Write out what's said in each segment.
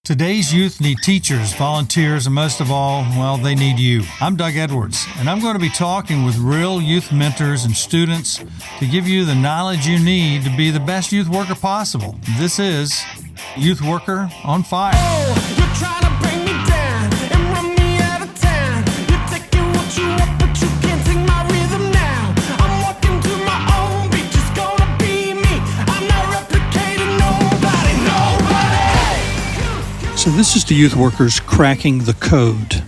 Today's youth need teachers, volunteers, and most of all, well, they need you. I'm Doug Edwards, and I'm going to be talking with real youth mentors and students to give you the knowledge you need to be the best youth worker possible. This is Youth Worker on Fire. Oh, you're trying to bring me down and run me out of town. You're taking what you want, but you can't take my rhythm now. I'm walking to my own beat, just gonna be me. I'm not replicating nobody. So this is the youth workers cracking the code.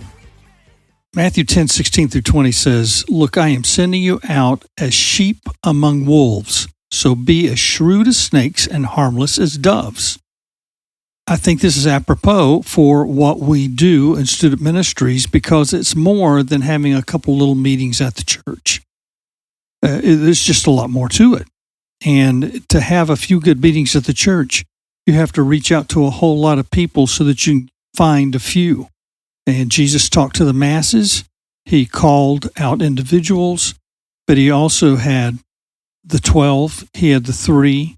Matthew 10:16-20 says, "Look, I am sending you out as sheep among wolves, so be as shrewd as snakes and harmless as doves." I think this is apropos for what we do in student ministries because it's more than having a couple little meetings at the church. There's just a lot more to it. And to have a few good meetings at the church, you have to reach out to a whole lot of people so that you can find a few. And Jesus talked to the masses. He called out individuals, but he also had the 12, he had the 3,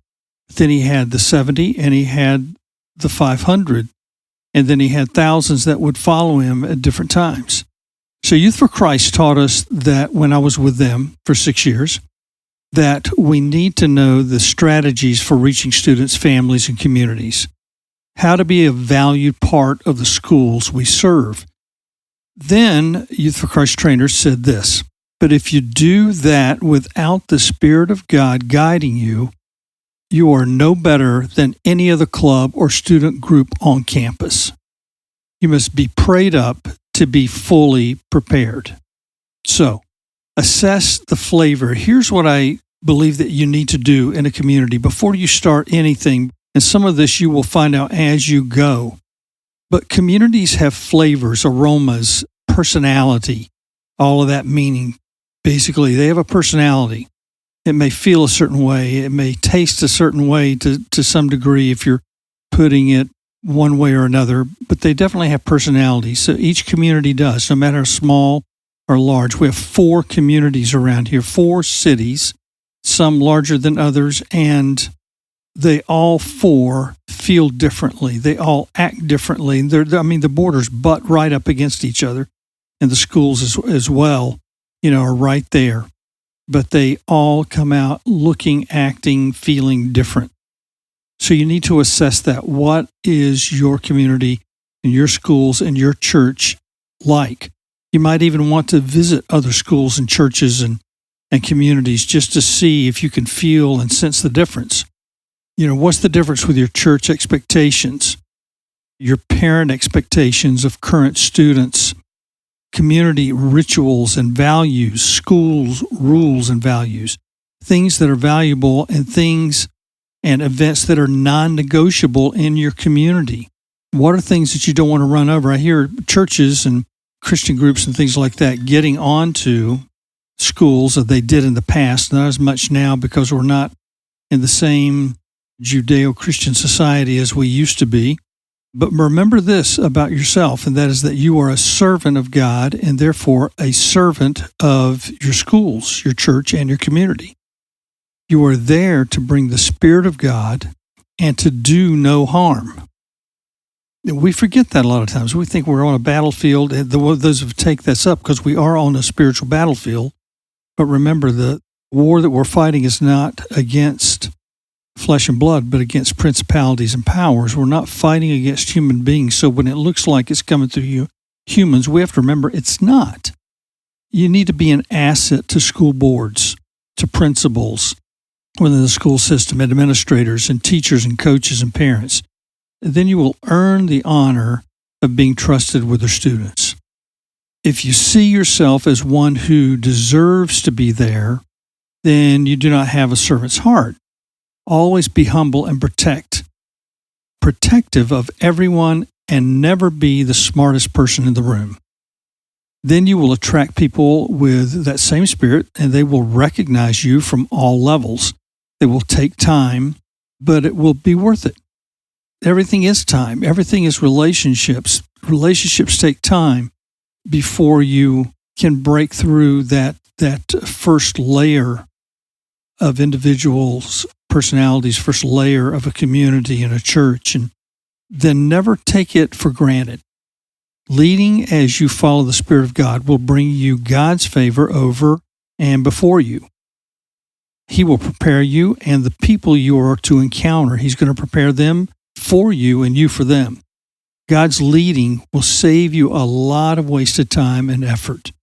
then he had the 70, and he had the 500, and then he had thousands that would follow him at different times. So Youth for Christ taught us that when I was with them for 6 years, that we need to know the strategies for reaching students, families, and communities, how to be a valued part of the schools we serve. Then Youth for Christ trainers said this, but if you do that without the Spirit of God guiding you, you are no better than any other club or student group on campus. You must be prayed up to be fully prepared. So, assess the flavor. Here's what I believe that you need to do in a community before you start anything. And some of this you will find out as you go. But communities have flavors, aromas, personality, all of that meaning. Basically, they have a personality. It may feel a certain way. It may taste a certain way to some degree if you're putting it one way or another. But they definitely have personality. So each community does, no matter how small or large. We have 4 communities around here, 4 cities, some larger than others, and they all 4 feel differently. They all act differently. The borders butt right up against each other, and the schools as well, are right there. But they all come out looking, acting, feeling different. So you need to assess that. What is your community and your schools and your church like? You might even want to visit other schools and churches and communities just to see if you can feel and sense the difference. What's the difference with your church expectations, your parent expectations of current students, community rituals and values, schools, rules and values, things that are valuable and things and events that are non-negotiable in your community? What are things that you don't want to run over? I hear churches and Christian groups and things like that getting onto schools that they did in the past, not as much now because we're not in the same Judeo-Christian society as we used to be. But remember this about yourself, and that is that you are a servant of God and therefore a servant of your schools, your church, and your community. You are there to bring the Spirit of God and to do no harm. We forget that a lot of times. We think we're on a battlefield, and those who take this up because we are on a spiritual battlefield. But remember, the war that we're fighting is not against flesh and blood, but against principalities and powers. We're not fighting against human beings. So when it looks like it's coming through humans, we have to remember it's not. You need to be an asset to school boards, to principals within the school system, administrators and teachers and coaches and parents. Then you will earn the honor of being trusted with their students. If you see yourself as one who deserves to be there, then you do not have a servant's heart. Always be humble and protective of everyone, and never be the smartest person in the room. Then you will attract people with that same spirit, and they will recognize you from all levels. It will take time, but it will be worth it. Everything is time. Everything is relationships. Relationships take time before you can break through that first layer of individuals' personalities, first layer of a community and a church. And then never take it for granted. Leading as you follow the Spirit of God will bring you God's favor over and before you. He will prepare you and the people you are to encounter. He's going to prepare them for you and you for them. God's leading will save you a lot of wasted time and effort.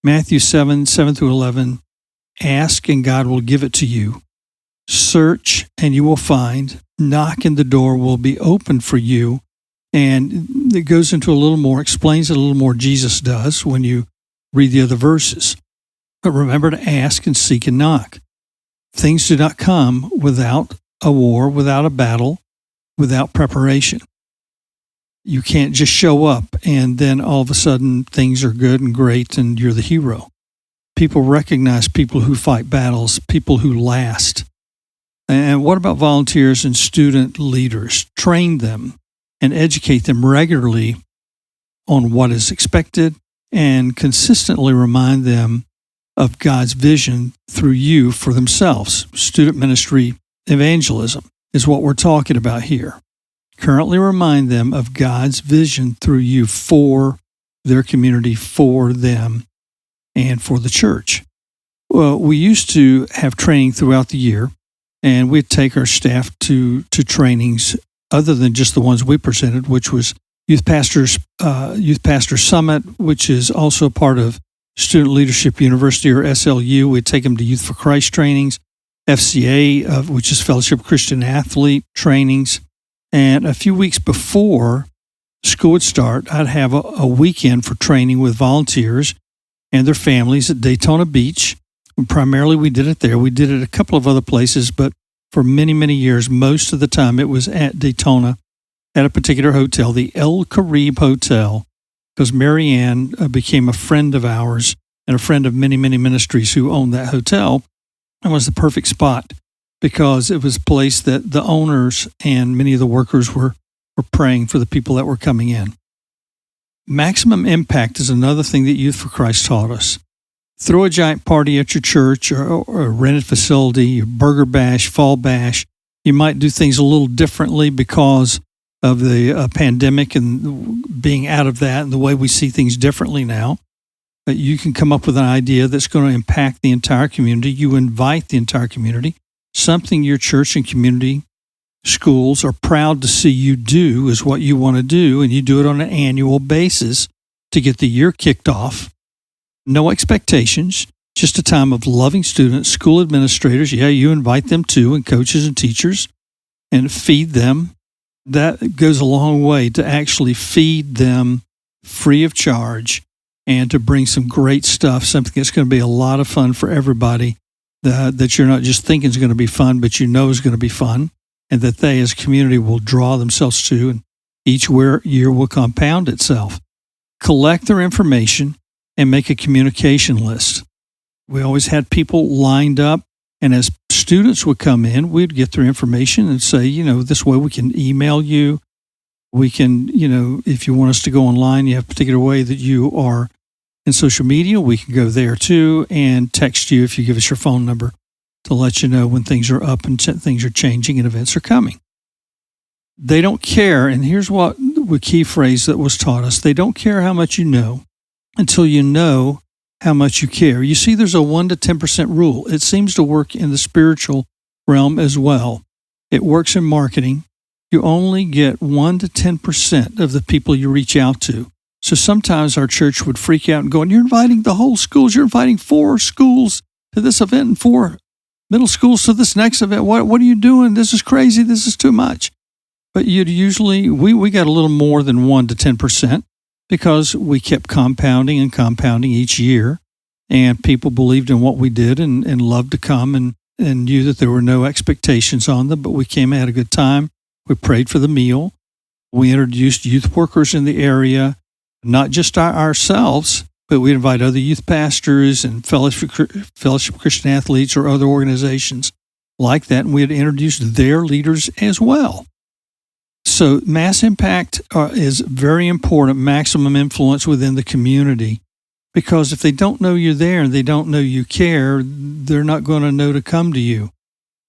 Matthew 7:7-11, ask and God will give it to you. Search and you will find. Knock and the door will be opened for you. And it goes into a little more, explains it a little more, Jesus does when you read the other verses. But remember to ask and seek and knock. Things do not come without a war, without a battle, without preparation. You can't just show up and then all of a sudden things are good and great and you're the hero. People recognize people who fight battles, people who last. And what about volunteers and student leaders? Train them and educate them regularly on what is expected and consistently remind them of God's vision through you for themselves. Student ministry evangelism is what we're talking about here. Currently remind them of God's vision through you for their community, for them, and for the church. Well, we used to have training throughout the year, and we'd take our staff to trainings other than just the ones we presented, which was Youth Pastor Summit, which is also part of Student Leadership University or SLU. We'd take them to Youth for Christ trainings, FCA, which is Fellowship Christian Athlete trainings. And a few weeks before school would start, I'd have a weekend for training with volunteers and their families at Daytona Beach. And primarily we did it there. We did it a couple of other places, but for many, many years, most of the time it was at Daytona at a particular hotel, the El Caribe Hotel, because Marianne became a friend of ours and a friend of many, many ministries who owned that hotel. It was the perfect spot because it was a place that the owners and many of the workers were praying for the people that were coming in. Maximum impact is another thing that Youth for Christ taught us. Throw a giant party at your church or a rented facility, a burger bash, fall bash. You might do things a little differently because of the pandemic and being out of that and the way we see things differently now. But you can come up with an idea that's going to impact the entire community. You invite the entire community, something your church and community schools are proud to see you do is what you want to do, and you do it on an annual basis to get the year kicked off. No expectations, just a time of loving students, school administrators. Yeah, you invite them too, and coaches and teachers, and feed them. That goes a long way to actually feed them free of charge and to bring some great stuff, something that's going to be a lot of fun for everybody, that you're not just thinking is going to be fun, but you know is going to be fun, and that they as a community will draw themselves to, and each year will compound itself. Collect their information and make a communication list. We always had people lined up, and as students would come in, we'd get their information and say, this way we can email you. We can, if you want us to go online, you have a particular way that you are in social media, we can go there too and text you if you give us your phone number to let you know when things are up and things are changing and events are coming. They don't care, and here's what the key phrase that was taught us. They don't care how much you know until you know how much you care. You see, there's a 1 to 10% rule. It seems to work in the spiritual realm as well. It works in marketing. You only get 1 to 10% of the people you reach out to. So sometimes our church would freak out and go, you're inviting the whole schools. You're inviting 4 schools to this event and 4 middle schools to this next event. What are you doing? This is crazy. This is too much. But you'd usually, we got a little more than 1 to 10%. Because we kept compounding and compounding each year, and people believed in what we did and loved to come and knew that there were no expectations on them, but we came and had a good time. We prayed for the meal. We introduced youth workers in the area, not just ourselves, but we'd invite other youth pastors and Fellowship Christian Athletes or other organizations like that, and we'd introduce their leaders as well. So mass impact is very important, maximum influence within the community, because if they don't know you're there and they don't know you care, they're not going to know to come to you.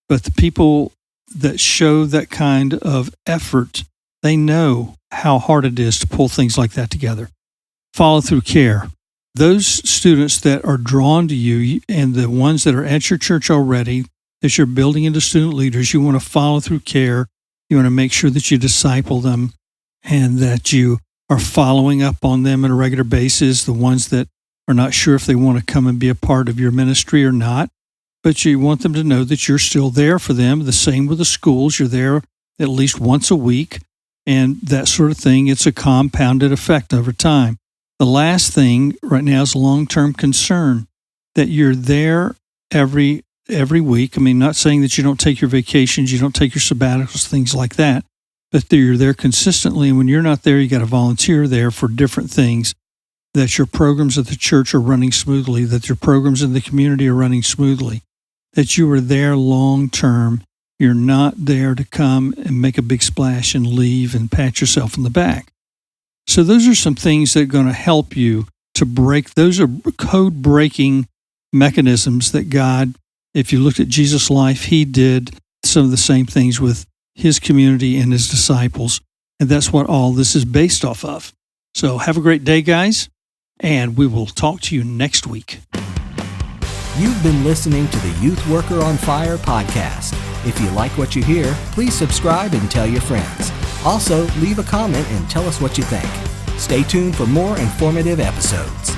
But the people that show that kind of effort They know how hard it is to pull things like that together. Follow through care. Those students that are drawn to you and the ones that are at your church already, that you're building into student leaders, you want to follow through care. You want to make sure that you disciple them and that you are following up on them on a regular basis. The ones that are not sure if they want to come and be a part of your ministry or not, but you want them to know that you're still there for them. The same with the schools. You're there at least once a week and that sort of thing. It's a compounded effect over time. The last thing right now is long-term concern, that you're there every week. I mean, not saying that you don't take your vacations, you don't take your sabbaticals, things like that, but that you're there consistently. And when you're not there, you got to volunteer there for different things, that your programs at the church are running smoothly, that your programs in the community are running smoothly, that you are there long-term. You're not there to come and make a big splash and leave and pat yourself on the back. So those are some things that are going to help you to break. Those are code-breaking mechanisms that God, if you looked at Jesus' life, he did some of the same things with his community and his disciples. And that's what all this is based off of. So have a great day, guys, and we will talk to you next week. You've been listening to the Youth Worker on Fire podcast. If you like what you hear, please subscribe and tell your friends. Also, leave a comment and tell us what you think. Stay tuned for more informative episodes.